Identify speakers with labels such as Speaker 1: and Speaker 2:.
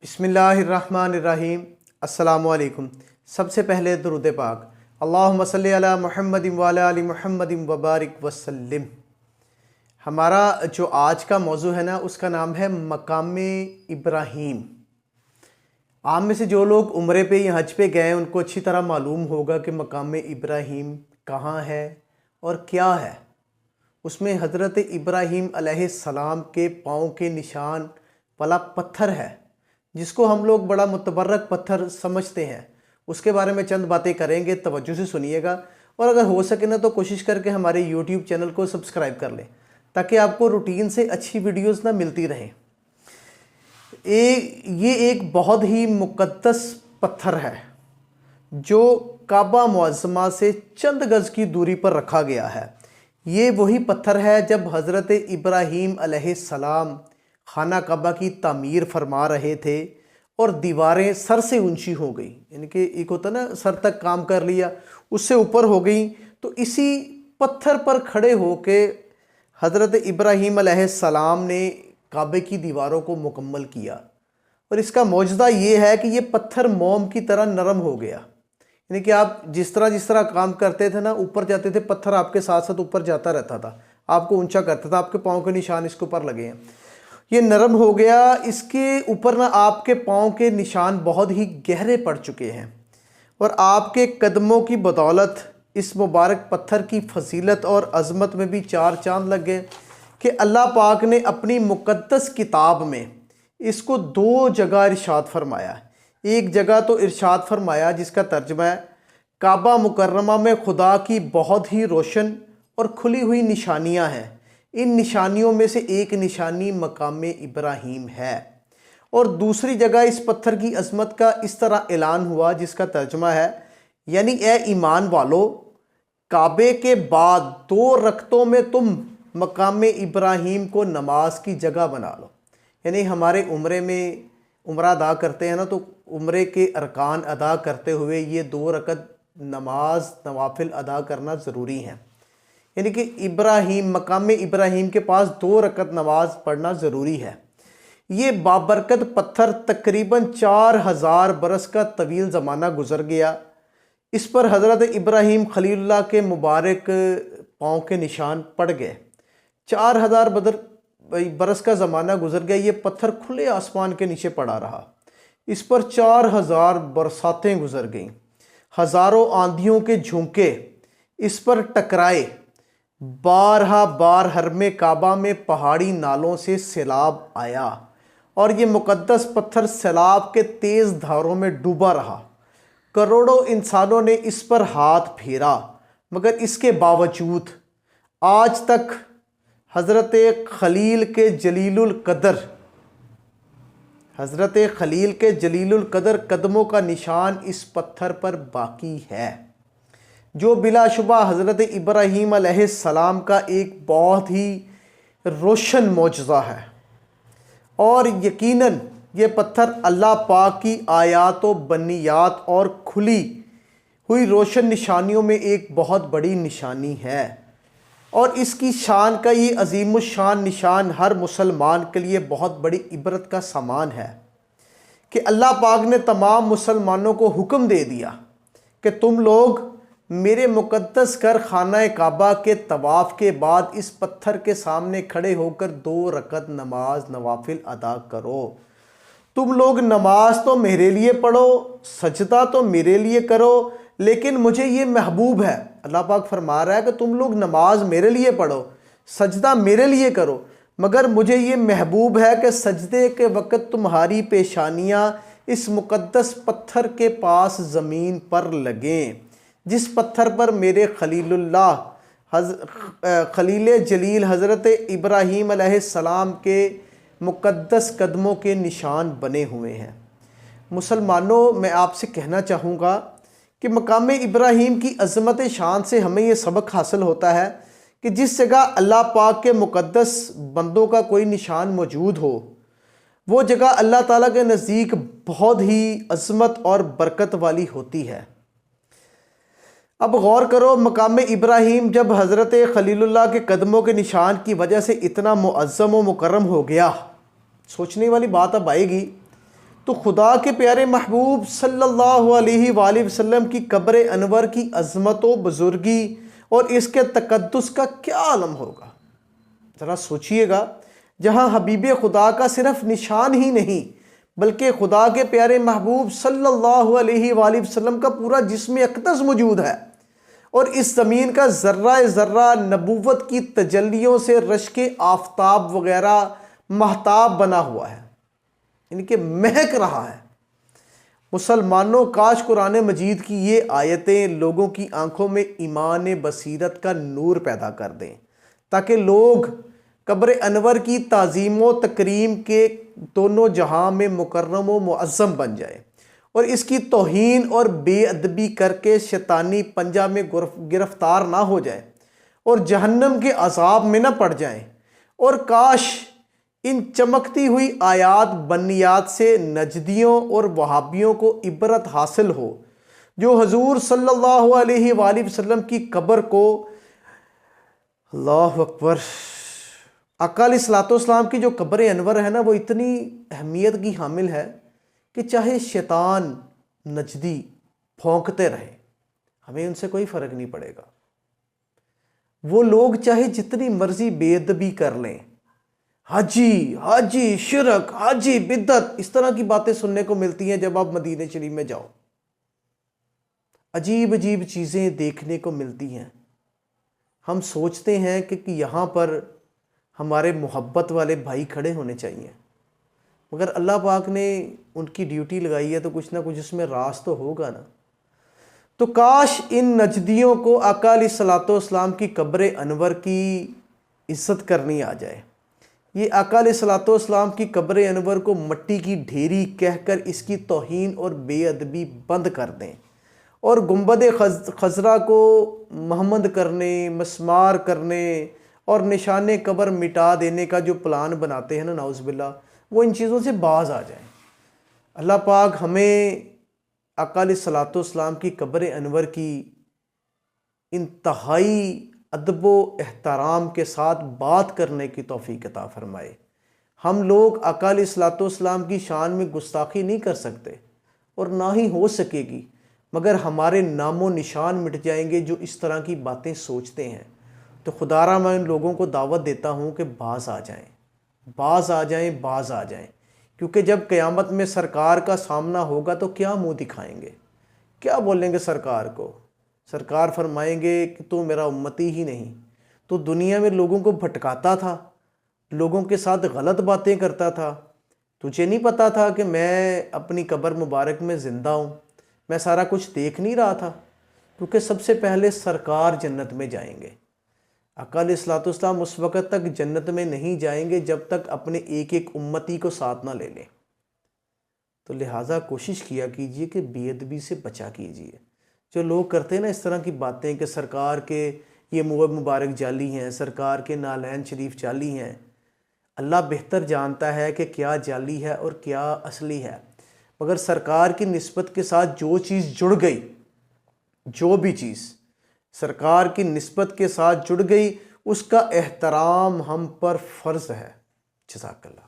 Speaker 1: बिस्मिल्लाहिर्रहमानिर्रहीम। अस्सलामुअलैकुम। सबसे पहले दुरूद पाक, अल्लाहुम्मा सल्ली अला मुहम्मदिन व अला आलि मुहम्मदिन व बारिक वसल्लिम। हमारा जो आज का मौजू है ना, उसका नाम है मकामे इब्राहीम। आम में से जो लोग उम्रे पे या हज पे गए हैं उनको अच्छी तरह मालूम होगा कि मकामे इब्राहीम कहाँ है और क्या है। उसमें हज़रत इब्राहीम अलैहिस्सलाम के पाँव के निशान वाला पत्थर है, जिसको हम लोग बड़ा मुतबर्रक पत्थर समझते हैं। उसके बारे में चंद बातें करेंगे, तवज्जो से सुनिएगा। और अगर हो सके ना तो कोशिश करके हमारे यूट्यूब चैनल को सब्सक्राइब कर लें, ताकि आपको रूटीन से अच्छी वीडियोस ना मिलती रहें। ये एक बहुत ही मुक़द्दस पत्थर है जो काबा मुअज़्ज़मा से चंद गज़ की दूरी पर रखा गया है। ये वही पत्थर है जब हज़रत इब्राहीम अलैहिस्सलाम खाना काबा की तामीर फरमा रहे थे और दीवारें सर से ऊंची हो गई, यानी कि एक होता ना सर तक काम कर लिया, उससे ऊपर हो गई। तो इसी पत्थर पर खड़े होके हज़रत इब्राहीम अलैहिस्सलाम ने काबे की दीवारों को मुकम्मल किया। और इसका मौजज़ा ये है कि ये पत्थर मोम की तरह नरम हो गया, यानी कि आप जिस तरह काम करते थे ना, ऊपर जाते थे, पत्थर आपके साथ साथ ऊपर जाता रहता था, आपको ऊंचा करता था। आपके पाँव के निशान इसके ऊपर लगे हैं, ये नरम हो गया। इसके ऊपर ना आपके पाँव के निशान बहुत ही गहरे पड़ चुके हैं और आपके कदमों की बदौलत इस मुबारक पत्थर की फजीलत और अज़मत में भी चार चांद लग गए कि अल्लाह पाक ने अपनी मुक़द्दस किताब में इसको दो जगह इरशाद फरमाया। एक जगह तो इरशाद फरमाया जिसका तर्जुमा है, काबा मुकर्रमा में खुदा की बहुत ही रोशन और खुली हुई निशानियां हैं। इन निशानियों में से एक निशानी मकामे इब्राहीम है। और दूसरी जगह इस पत्थर की अज़मत का इस तरह ऐलान हुआ जिसका तर्जुमा है, यानी ए ईमान वालो, काबे के बाद 2 रकतों में तुम मकामे इब्राहीम को नमाज की जगह बना लो। यानी हमारे उम्रे में उम्रा अदा करते हैं ना, तो उम्रे के अरकान अदा करते हुए ये 2 रकत नमाज नवाफिल अदा करना ज़रूरी है। यानी कि मकामे इब्राहीम के पास 2 रकत नमाज पढ़ना ज़रूरी है। ये बाबरकत पत्थर तकरीबन 4000 बरस का तवील ज़माना गुज़र गया। इस पर हज़रत इब्राहीम खलीलुल्लाह के मुबारक पाँव के निशान पड़ गए। 4000 बरस का ज़माना गुज़र गया। ये पत्थर खुले आसमान के नीचे पड़ा रहा। इस पर 4000 बरसातें गुज़र गईं। हज़ारों आंधियों के झोंके इस पर टकराए। बारहा बार हरमे काबा में पहाड़ी नालों से सैलाब आया और ये मुक़द्दस पत्थर सैलाब के तेज़ धारों में डूबा रहा। करोड़ों इंसानों ने इस पर हाथ फेरा, मगर इसके बावजूद आज तक हज़रत खलील के जलीलुल कदर कदमों का निशान इस पत्थर पर बाकी है, जो बिलाशुबा हज़रत इब्राहीम अलैहिस्सलाम का एक बहुत ही रोशन मौजज़ा है। और यकीनन ये पत्थर अल्लाह पाक की आयात व बनियात और खुली हुई रोशन निशानियों में एक बहुत बड़ी निशानी है। और इसकी शान का ये अजीमुशान निशान हर मुसलमान के लिए बहुत बड़ी इबरत का सामान है कि अल्लाह पाक ने तमाम मुसलमानों को हुक्म दे दिया कि तुम लोग मेरे मुक़द्दस घर खाना काबा के तवाफ़ के बाद इस पत्थर के सामने खड़े होकर 2 रकत नमाज नवाफिल अदा करो। तुम लोग नमाज तो मेरे लिए पढ़ो, सजदा तो मेरे लिए करो, लेकिन मुझे ये महबूब है। अल्लाह पाक फरमा रहा है कि तुम लोग नमाज मेरे लिए पढ़ो, सजदा मेरे लिए करो, मगर मुझे ये महबूब है कि सजदे के वक़्त तुम्हारी पेशानियाँ इस मुक़द्दस पत्थर के पास ज़मीन पर लगें, जिस पत्थर पर मेरे खलील जलील हज़रत इब्राहीम अलैहिस्सलाम के मुक़द्दस कदमों के निशान बने हुए हैं। मुसलमानों, मैं आपसे कहना चाहूँगा कि मकामे इब्राहीम की अज़मत शान से हमें यह सबक हासिल होता है कि जिस जगह अल्लाह पाक के मुक़द्दस बंदों का कोई निशान मौजूद हो, वो जगह अल्लाह ताला के नज़दीक बहुत ही अज़मत और बरकत वाली होती है। अब गौर करो, मकाम इब्राहीम जब हज़रत खलीलुल्लाह के कदमों के निशान की वजह से इतना मुअज़्ज़म व मुकर्रम हो गया, सोचने वाली बात अब आएगी तो खुदा के प्यारे महबूब सल्लल्लाहु अलैहि वसल्लम की कब्र अनवर की अज़मत व बुज़ुर्गी और इसके तक़द्दुस का क्या आलम होगा। ज़रा सोचिएगा, जहाँ हबीब खुदा का सिर्फ निशान ही नहीं बल्कि खुदा के प्यारे महबूब सल्लल्लाहु अलैहि वसल्लम का पूरा जिस्म अक़दस मौजूद है और इस ज़मीन का ज़र्रा ज़र्रा नबूवत की तजल्लियों से रश्क आफताब वगैरह महताब बना हुआ है, इनके महक रहा है। मुसलमानों, काश कुरान मजीद की ये आयतें लोगों की आंखों में ईमान बसीरत का नूर पैदा कर दें ताकि लोग कब्र अनवर की ताज़ीम व तकरीम के दोनों जहां में मुकर्रम व मुअज़्ज़म बन जाए और इसकी तौहीन और बेअदबी करके शैतानी पंजा में गिरफ्तार ना हो जाए और जहन्नम के अज़ाब में ना पड़ जाएं। और काश इन चमकती हुई आयात बनियात से नजदियों और वहाबियों को इबरत हासिल हो जो हजूर सल्लल्लाहु अलैहि वसल्लम की कब्र को, अल्लाह अकबर, आका अलैहिस्सलाम की जो कब्र अनवर है ना, वो इतनी अहमियत की हामिल है कि चाहे शैतान नजदी भौंकते रहे, हमें उनसे कोई फ़र्क नहीं पड़ेगा। वो लोग चाहे जितनी मर्जी बेअदबी कर लें, हाजी हाजी शिरक, हाजी बिद्दत, इस तरह की बातें सुनने को मिलती हैं जब आप मदीने शरीफ में जाओ। अजीब अजीब चीज़ें देखने को मिलती हैं। हम सोचते हैं कि यहाँ पर हमारे मोहब्बत वाले भाई खड़े होने चाहिए, मगर अल्लाह पाक ने उनकी ड्यूटी लगाई है तो कुछ ना कुछ उसमें राज तो होगा ना। तो काश इन नजदियों को आका अलैहिस्सलाम की कब्र अनवर की इज़्ज़त करनी आ जाए। ये आका अलैहिस्सलाम की कब्र अनवर को मट्टी की ढेरी कहकर इसकी तौहीन और बेअदबी बंद कर दें और गुंबद खजरा को महमद करने, मस्मार करने और निशान कब्र मिटा देने का जो प्लान बनाते हैं ना, नाउज़ुबिल्लाह, वो इन चीज़ों से बाज आ जाएं। अल्लाह पाक हमें आका अलैहिस्सलाम की कब्र अनवर की इंतहाई अदब व एहतराम के साथ बात करने की तौफीक अता फरमाए। हम लोग आका अलैहिस्सलाम की शान में गुस्ताखी नहीं कर सकते और ना ही हो सकेगी, मगर हमारे नामो निशान मिट जाएंगे जो इस तरह की बातें सोचते हैं। तो खुदारा मैं इन लोगों को दावत देता हूँ कि बाज आ जाएं, बाज आ जाएं, बाज आ जाएं, क्योंकि जब क़यामत में सरकार का सामना होगा तो क्या मुंह दिखाएंगे, क्या बोलेंगे सरकार को। सरकार फरमाएंगे कि तू मेरा उम्मती ही नहीं, तो दुनिया में लोगों को भटकाता था, लोगों के साथ गलत बातें करता था, तुझे नहीं पता था कि मैं अपनी कब्र मुबारक में ज़िंदा हूँ, मैं सारा कुछ देख नहीं रहा था। क्योंकि सबसे पहले सरकार जन्नत में जाएंगे। आका अलैहिस्सलाम उस वक़्त तक जन्नत में नहीं जाएंगे जब तक अपने एक एक उम्मती को साथ ना ले लें। तो लिहाजा कोशिश किया कीजिए कि बेअदबी से बचा कीजिए। जो लोग करते हैं ना इस तरह की बातें कि सरकार के ये मुबारक जाली हैं, सरकार के नालैन शरीफ जाली हैं, अल्लाह बेहतर जानता है कि क्या जाली है और क्या असली है। मगर सरकार की निस्बत के साथ जो चीज़ जुड़ गई, जो भी चीज़ सरकार की निस्बत के साथ जुड़ गई, उसका एहतराम हम पर फ़र्ज़ है। जज़ाकल्लाह।